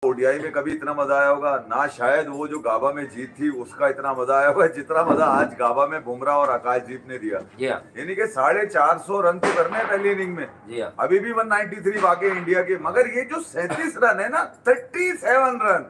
ODI में कभी इतना मजा आया होगा ना, शायद वो जो गाबा में जीत थी उसका इतना मजा आया होगा जितना मजा आज गाबा में बुमराह और आकाशदीप ने दिया। जी हाँ। यानी कि 450 रन तो करने हैं पहली इनिंग में। जी हाँ। अभी भी 193 बाकी है इंडिया के, मगर ये जो 37 रन है ना, 37 रन,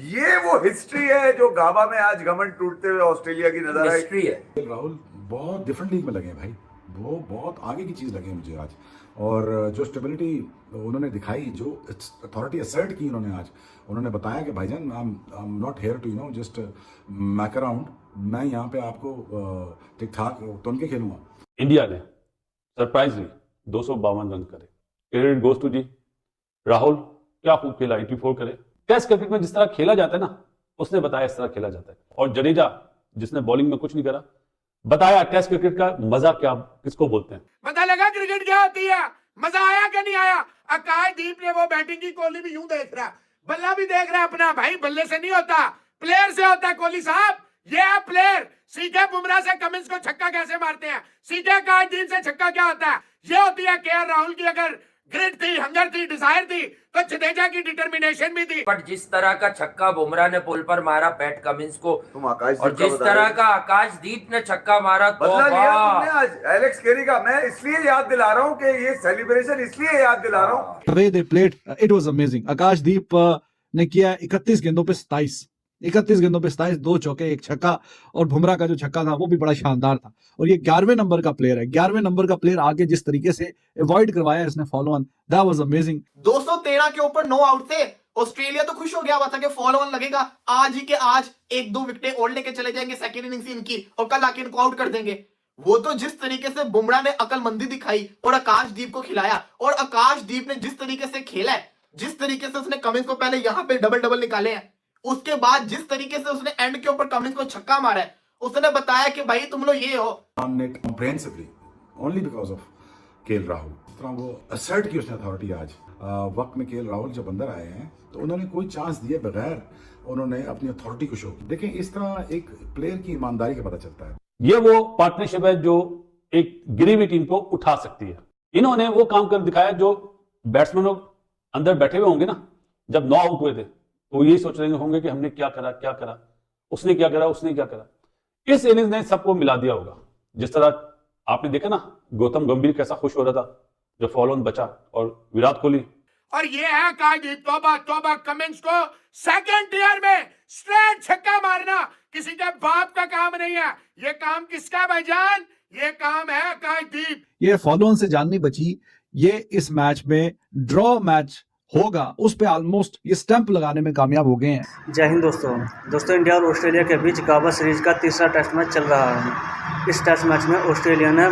ये वो हिस्ट्री है जो गाबा में आज घमंड टूटते हुए ऑस्ट्रेलिया की नजर आई। हिस्ट्री है। राहुल बहुत डिफरेंट लीग में लगे हैं भाई, वो बहुत आगे की चीज लगी मुझे आज। और जो स्टेबिलिटी उन्होंने दिखाई, जो अथॉरिटी असर्ट की उन्होंने आज, उन्होंने बताया कि भाईजान I am not here to just muck around, मैं यहाँ पे आपको ठीक ठाक तुम के खेलूंगा। इंडिया ने सरप्राइजली 252 रन करे, क्रेडिट गोज टू जी राहुल, क्या खूब खेला, 84 करे। टेस्ट क्रिकेट में जिस तरह खेला जाता है ना, उसने बताया इस तरह खेला जाता है। और जडेजा जिसने बॉलिंग में कुछ नहीं करा, बताया टेस्ट क्रिकेट का मजा क्या किसको बोलते हैं। पता लगा क्रिकेट क्या होती है, मजा आया क्या नहीं आया। आकाशदीप ने वो बैटिंग की, कोहली भी यूं देख रहा, बल्ला भी देख रहा अपना। भाई बल्ले से नहीं होता, प्लेयर से होता है। कोहली साहब ये है प्लेयर। सीधे बुमराह से कमिंस को छक्का कैसे मारते हैं, सीधे आकाशदीप से छक्का क्या होता है, ये होती है केएल राहुल की। अगर ग्रिड थी, हंगर थी, डिजायर थी, तो जडेजा की डिटर्मिनेशन भी थी। बट जिस तरह का छक्का बुमराह ने पुल पर मारा पैट कमिंस को, तुम आकाशदीप और जिस तरह का आकाशदीप ने छक्का मारा, बदला लिया तुमने आज एलेक्स केरी का। मैं इसलिए याद दिला रहा हूँ कि ये सेलिब्रेशन इसलिए याद दिला रहा हूँ। The way they played, it was amazing. आकाशदीप ने किया 31 गेंदों पे 27 गेंदों पे 27, 2 चौके 1 छक्का। और बुमराह का जो छक्का था वो भी बड़ा शानदार था। और ये 11वें नंबर का प्लेयर है, 11वें नंबर का प्लेयर आगे जिस तरीके से अवॉइड करवाया इसने follow on, that was amazing. 213 के ऊपर 9 आउट थे। ऑस्ट्रेलिया तो खुश हो गया हुआ था कि फॉलो ऑन लगेगा, आज ही के आज 1-2 विकेटें और लेके चले जाएंगे सेकंड इनिंग्स इनकी, और कल आके इनको आउट कर देंगे। वो तो जिस तरीके से बुमराह ने अकलमंदी दिखाई और आकाशदीप को खिलाया, और आकाशदीप ने जिस तरीके से खेला है, जिस तरीके से उसने कमिंस को पहले यहाँ पे डबल निकाले हैं, उसके बाद जिस तरीके से उसने एंड के ऊपर कमिंस को छक्का मारा है, उसने बताया कि भाई तुम लोग ये हो। Comprehensively only because of KL Rahul. इस तरह वो असर्ट की उसने अथॉरिटी आज वक्त में केएल राहुल जब अंदर आए हैं तो उन्होंने कोई चांस दिए बगैर उन्होंने अपनी अथॉरिटी को शो की। देखें इस तरह एक प्लेयर की ईमानदारी का पता चलता है। ये वो पार्टनरशिप है जो एक गिरी हुई टीम को उठा सकती है। इन्होंने वो काम कर दिखाया जो बैट्समैन लोग अंदर बैठे हुए होंगे ना, जब 9 आउट हुए थे तो यही सोच रहे होंगे कि हमने क्या करा, उसने क्या करा। इस इनिंग्स ने सबको मिला दिया होगा। जिस तरह आपने देखा ना, गौतम गंभीर कैसा खुश हो रहा था जब फॉलो ऑन बचा, और विराट कोहली। और ये है आकाशदीप, तौबा कमिंस को सेकंड ईयर में स्ट्रेट छक्का मारना किसी के बाप का काम नहीं है। ये काम किसका है भाईजान, ये काम है आकाशदीप। ये फॉलो ऑन से जान नहीं बची, ये इस मैच में ड्रॉ मैच होगा, उस पे ऑलमोस्ट ये स्टंप लगाने में कामयाब हो गए हैं। जय हिंद दोस्तों, इंडिया और ऑस्ट्रेलिया के बीच गाबा सीरीज का तीसरा टेस्ट मैच चल रहा है। इस टेस्ट मैच में ऑस्ट्रेलिया ने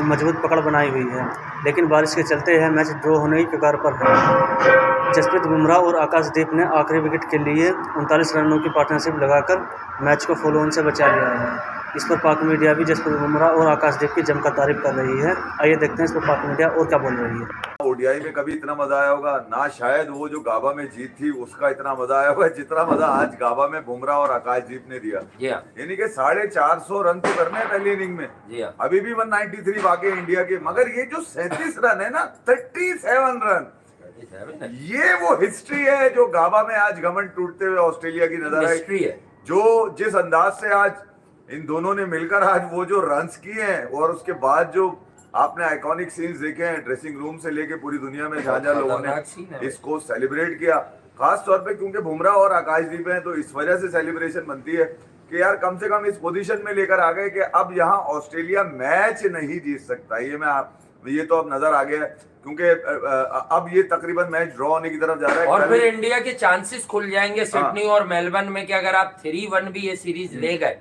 मजबूत पकड़ बनाई हुई है, लेकिन बारिश के चलते यह मैच ड्रॉ होने की कगार पर है। जसप्रीत बुमराह और आकाशदीप ने आखिरी विकेट के लिए 39 रनों की पार्टनरशिप लगाकर मैच को फॉलो ऑन से बचा लिया है। इस पर पाक मीडिया भी जसप्रीत बुमराह और आकाशदीप की जमकर तारीफ कर रही है। आइए देखते हैं इस पर पाक मीडिया और क्या बोल रही है। ओडीआई में कभी इतना मजा आया होगा ना, शायद वो जो गाबा में जीत थी उसका इतना मजा आया होगा जितना मजा आज गाबा में बुमराह और आकाशदीप ने दिया। यानी कि 450 रन तो करने हैं पहली इनिंग में। अभी भी 193 बाकी है इंडिया के, मगर ये जो 37 रन है ना, 37 रन, ये वो हिस्ट्री है जो गाबा में आज घमंड टूटते हुए ऑस्ट्रेलिया की नजर आई। जो जिस अंदाज से आज इन दोनों ने मिलकर आज वो जो रन्स किए हैं, और उसके बाद जो आपने आइकॉनिक सीन्स देखे हैं ड्रेसिंग रूम से लेके पूरी दुनिया में, जहां लोगों ने इसको सेलिब्रेट किया, खास तौर पे क्योंकि बुमराह और आकाशदीप हैं, तो इस वजह से सेलिब्रेशन बनती है कि यार कम से कम इस पोजीशन में लेकर आ गए कि अब यहाँ ऑस्ट्रेलिया मैच नहीं जीत सकता। ये तो अब नजर आ गया है, क्योंकि अब ये तकरीबन मैच ड्रॉ होने की तरफ जा रहा है। और फिर इंडिया के चांसेस खुल जाएंगे सिडनी और मेलबर्न में कि अगर आप 3-1 भी ये सीरीज ले गए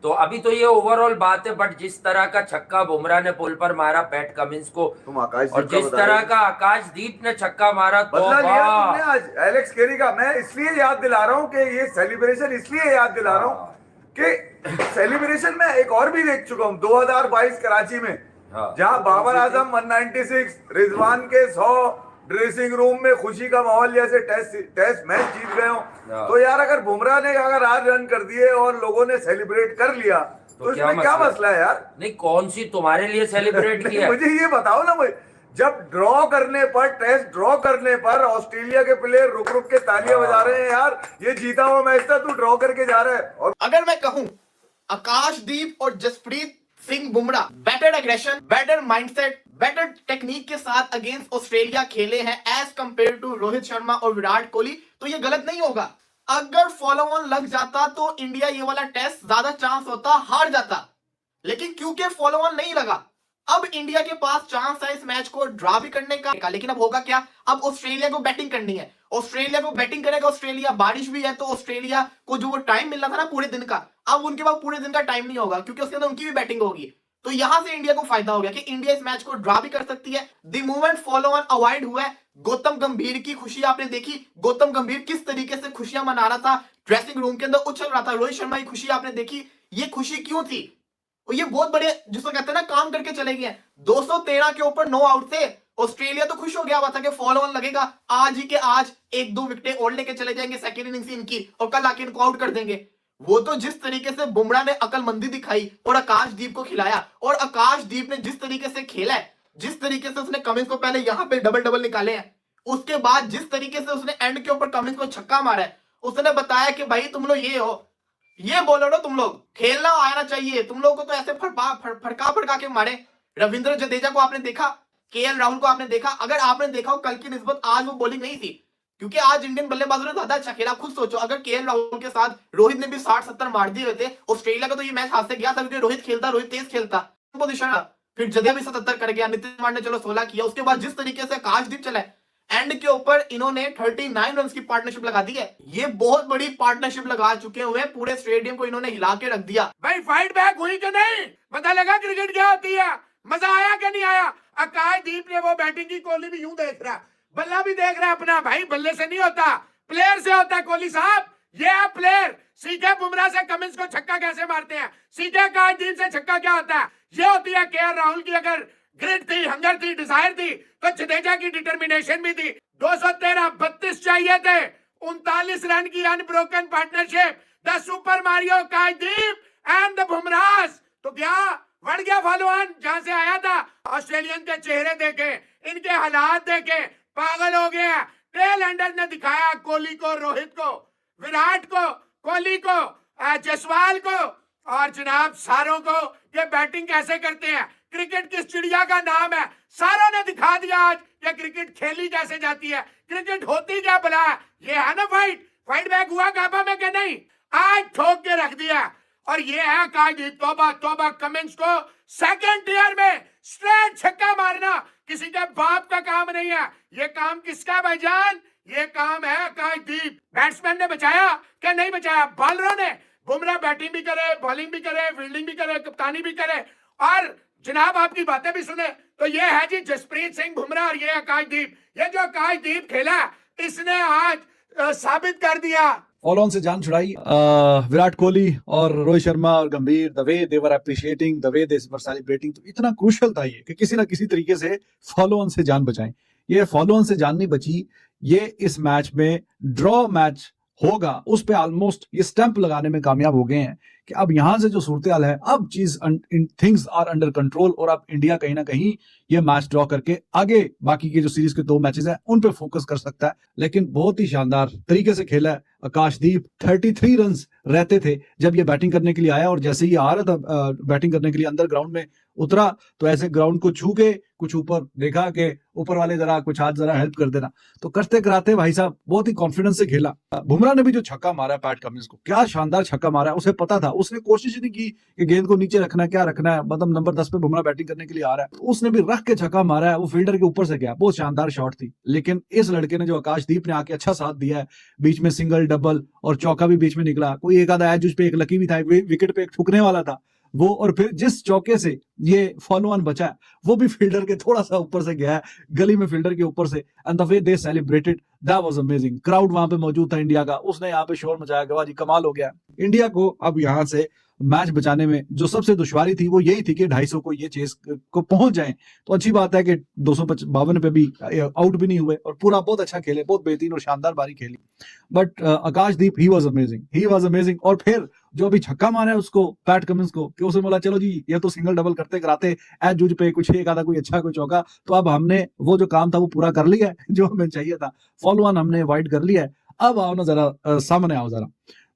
तो अभी तो ये ओवरऑल बात है। बट जिस तरह का छक्का बुमराह ने पुल पर मारा पैट कमिंस को, और जिस तरह का आकाशदीप ने छक्का मारा, बदला लिया तुमने आज एलेक्स केरी का। मैं इसलिए याद दिला रहा हूँ कि ये सेलिब्रेशन इसलिए याद दिला रहा हूँ कि सेलिब्रेशन में एक और भी देख चुका हूँ 2022 कराची में, जहां बाबर आजम 196, रिजवान के 100, ड्रेसिंग रूम में खुशी का माहौल जैसे टेस्ट मैच जीत गए हो। तो यार अगर बुमराह ने अगर 8 रन कर दिए और लोगों ने सेलिब्रेट कर लिया तो इसमें क्या मसला है यार। नहीं, कौन सी तुम्हारे लिए सेलिब्रेट किया मुझे ये बताओ ना, जब ड्रॉ करने पर, टेस्ट ड्रॉ करने पर ऑस्ट्रेलिया के प्लेयर रुक रुक के तालियां बजा रहे हैं, यार ये जीता हुआ मैच था, तू ड्रॉ करके जा रहा है। और अगर मैं कहूं आकाशदीप और Jasprit Singh Bumrah better aggression, better mindset, better technique के साथ अगेंस्ट ऑस्ट्रेलिया खेले हैं as compared to Rohit Sharma और विराट कोहली, तो ये गलत नहीं होगा। अगर फॉलो ऑन लग जाता तो इंडिया ये वाला टेस्ट ज्यादा चांस होता हार जाता, लेकिन क्योंकि फॉलो ऑन नहीं लगा, अब इंडिया के पास चांस है इस मैच को ड्रॉ भी करने का। लेकिन अब होगा क्या, अब ऑस्ट्रेलिया को बैटिंग करनी है, ऑस्ट्रेलिया को बैटिंग करेगा ऑस्ट्रेलिया, बारिश भी है तो ऑस्ट्रेलिया को जो वो टाइम मिल रहा था ना पूरे दिन का, अब उनके पास पूरे दिन का टाइम नहीं होगा क्योंकि उसके अंदर उनकी भी बैटिंग होगी। तो यहां से इंडिया को फायदा हो गया कि इंडिया इस मैच को ड्रॉ भी कर सकती है। The moment follow on avoid हुआ है, गौतम गंभीर की खुशी आपने देखी, गौतम गंभीर किस तरीके से खुशियां मना रहा था, ड्रेसिंग रूम के अंदर उछल रहा था। रोहित शर्मा की खुशी आपने देखी, ये खुशी क्यों थी, और ये बहुत बड़े जिसको कहते हैं ना काम करके चले गए। 213 के ऊपर 9 आउट थे, ऑस्ट्रेलिया तो खुश हो गया हुआ था कि फॉलो ऑन लगेगा, आज ही के आज 1-2 विकेटें और लेके चले जाएंगे सेकंड इनिंग्स इनकी और कल आके इनको आउट कर देंगे। वो तो जिस तरीके से बुमराह ने अकलमंदी दिखाई और आकाशदीप को खिलाया, और आकाशदीप ने जिस तरीके से खेला है, जिस तरीके से उसने कमिंस को पहले यहां पे डबल निकाले हैं, उसके बाद जिस तरीके से उसने एंड के ऊपर कमिंस को छक्का मारा है, उसने बताया कि भाई तुम लोग ये हो, ये बॉलर हो, तुम लोग खेलना आना चाहिए, तुम लोगों को तो ऐसे फड़का के मारे। रविंद्र जडेजा को आपने देखा, केएल राहुल को आपने देखा, अगर आपने देखा हो कल की निस्बत आज वो बॉलिंग नहीं थी क्योंकि आज इंडियन बल्लेबाजों ने ज्यादा अच्छा खेला। खुद सोचो अगर केएल राहुल के साथ रोहित ने भी 60-70 मार दिए हुए थे, ऑस्ट्रेलिया का तो ये मैच हाथ से गया था क्योंकि रोहित खेलता, रोहित तेज खेलता पोजीशन, फिर जडेजा भी 77 कर गया, नीतीश कुमार ने चलो 16 किया, उसके बाद जिस तरीके से आकाशदीप चला एंड के ऊपर इन्होंने 39 रन की पार्टनरशिप लगा दी है। ये बहुत बड़ी पार्टनरशिप लगा चुके हुए, पूरे स्टेडियम को इन्होंने हिला के रख दिया। भाई फाइट बैक हुई कि नहीं, पता लगा क्रिकेट क्या होती है, मजा आया कि नहीं आया। आकाशदीप ने वो बैटिंग की, कोहली भी यूं देख रहा, बल्ला भी देख रहा अपना, भाई बल्ले से नहीं होता प्लेयर से होता है। कोहली साहब ये है प्लेयर, सीखे बुमराह से कमिंस को छक्का कैसे मारते हैं, सीखे आकाशदीप से छक्का क्या होता है। ये होती है केएल राहुल की अगर ग्रिड थी, हंगर थी, डिजायर थी, तो जडेजा की डिटर्मिनेशन भी थी। 213 32 चाहिए थे, 39 रन की unbroken partnership, the super Mario Akashdeep and the Bumrahs. तो क्या बढ़ गया फॉलो ऑन जहां से आया था। ऑस्ट्रेलियन के चेहरे देखे, इनके हालात देखे, पागल हो गया। टेल एंडर ने दिखाया कोहली को, रोहित को, विराट को, कोहली को, जसवाल को और जनाब सारों को ये बैटिंग कैसे करते हैं। क्रिकेट किस चिड़िया का नाम है, सारों ने दिखा दिया आज ये क्रिकेट खेली कैसे जाती है, क्रिकेट होती क्या भला है। ये है ना फाइट बैक हुआ गाबा में कि नहीं, आज ठोक के रख दिया। और ये है आकाशदीप, तौबा कमिंस को सेकंड ईयर में स्ट्रेट छक्का मारना किसी के बाप का काम नहीं है। ये काम किसका भाईजान, ये काम है आकाशदीप। बैट्समैन ने बचाया क्या नहीं बचाया, बॉलरों ने। बुमराह बैटिंग भी करे, बॉलिंग भी करे, फील्डिंग भी करे, कप्तानी भी करे और जनाब आपकी बातें भी सुने। तो ये है जी जसप्रीत सिंह बुमराह और ये आकाशदीप। ये जो आकाशदीप खेला इसने आज साबित कर दिया। फॉलो ऑन से जान छुड़ाई विराट कोहली और रोहित शर्मा और गंभीर, the way they were appreciating, the way they were celebrating. तो इतना क्रूशियल था ये कि किसी ना किसी तरीके से फॉलो ऑन से जान बचाएं। ये फॉलो ऑन से जान नहीं बची, ये इस मैच में ड्रॉ मैच होगा उस पे ऑलमोस्ट ये स्टंप लगाने में कामयाब हो गए हैं कि अब यहां से जो सूरत हाल है, अब चीज थिंग्स आर अंडर कंट्रोल और अब इंडिया कहीं ना कहीं ये मैच ड्रॉ करके आगे बाकी के जो सीरीज के 2 मैचेस हैं उन पे फोकस कर सकता है। लेकिन बहुत ही शानदार तरीके से खेला है आकाशदीप। 33 रन रहते थे जब ये बैटिंग करने के लिए आया और जैसे ही आ रहा था बैटिंग करने के लिए अंदर ग्राउंड में उतरा तो ऐसे ग्राउंड को छू के कुछ ऊपर देखा कि ऊपर वाले जरा कुछ हाथ जरा हेल्प कर देना, तो करते कराते भाई साहब बहुत ही कॉन्फिडेंस से खेला। बुमराह ने भी जो छक्का मारा पैट कमिंस को, क्या शानदार छक्का मारा है। उसे पता था, उसने कोशिश ही नहीं की कि गेंद को नीचे रखना है, क्या रखना है, मतलब नंबर 10 पे बुमराह बैटिंग करने के लिए आ रहा है, उसने भी रख के छक्का मारा है। वो फील्डर के ऊपर से गया, बहुत शानदार शॉट थी। लेकिन इस लड़के ने जो आकाशदीप ने आके अच्छा साथ दिया है, बीच में सिंगल डबल और चौका भी बीच में निकला, कोई एक आधा एज पे एक लकी भी था, विकेट पे एक ठुकने वाला था वो, और फिर जिस चौके से ये फॉलो ऑन बचा वो भी फील्डर के थोड़ा सा ऊपर से गया है, गली में फील्डर के ऊपर से। And the way they celebrated that was amazing. Crowd वहां पे मौजूद था इंडिया का, उसने यहाँ पे शोर मचाया, गवाह जी कमाल हो गया। इंडिया को अब यहाँ से मैच बचाने में जो सबसे दुश्वारी थी वो यही थी कि 250 को ये चेस को पहुंच जाए। तो अच्छी बात है कि 252 पे भी आउट भी नहीं हुए और पूरा बहुत अच्छा खेले, बहुत बेहतरीन और शानदार बारी खेली। But Akashdeep he was amazing और फिर जो अभी छक्का मारा है उसको पैट कमिंस को, कि उसने बोला चलो जी ये तो सिंगल डबल करते कराते एज जूझ पे कुछ एक आधा कोई अच्छा कोई चौका, तो अब हमने वो जो काम था वो पूरा कर लिया है जो हमें चाहिए था, फॉलो ऑन हमने वाइड कर लिया है, अब आओ ना जरा सामने आओ जरा।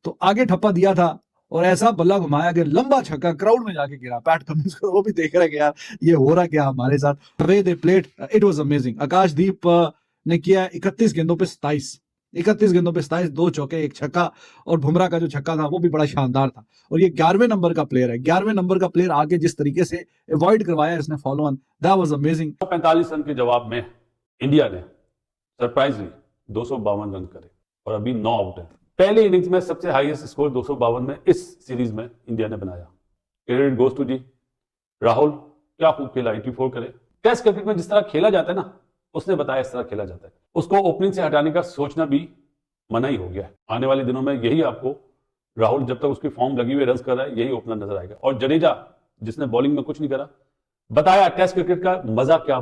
तो आगे ठप्पा दिया था और ऐसा बल्ला घुमाया कि लंबा छक्का क्राउड में जाके गिरा पैट कमिंस को, वो भी देख रहे कि यार ये हो रहा क्या हमारे साथ। Way they played, it was amazing. Akashdeep ने किया 31 गेंदों पे 27 गेंदों पे 27, 2 चौके 1 छक्का, और बुमराह का जो छक्का था वो भी बड़ा शानदार था। और ये 11वें नंबर का प्लेयर है, 11वें नंबर का प्लेयर आगे जिस तरीके से अवॉइड करवाया इसने follow on, that was amazing. 45 run के जवाब में इंडिया ने सरप्राइजली 252 रन करे और अभी 9 आउट है। पहली इनिंग्स में सबसे हाईएस्ट स्कोर 252 में इस सीरीज में इंडिया ने बनाया। क्रेडिट गोज टू जी राहुल, क्या खूब खेला, 84 करे। टेस्ट क्रिकेट में जिस तरह खेला जाता है ना, उसने बताया इस तरह खेला जाता है। उसको ओपनिंग से हटाने का सोचना भी मना ही हो गया है। आने वाले दिनों में यही आपको राहुल जब तक उसकी फॉर्म लगी हुई रन कर रहा है यही ओपनर नजर आएगा। और जडेजा जिसने बॉलिंग में कुछ नहीं करा, बताया टेस्ट क्रिकेट का मजा क्या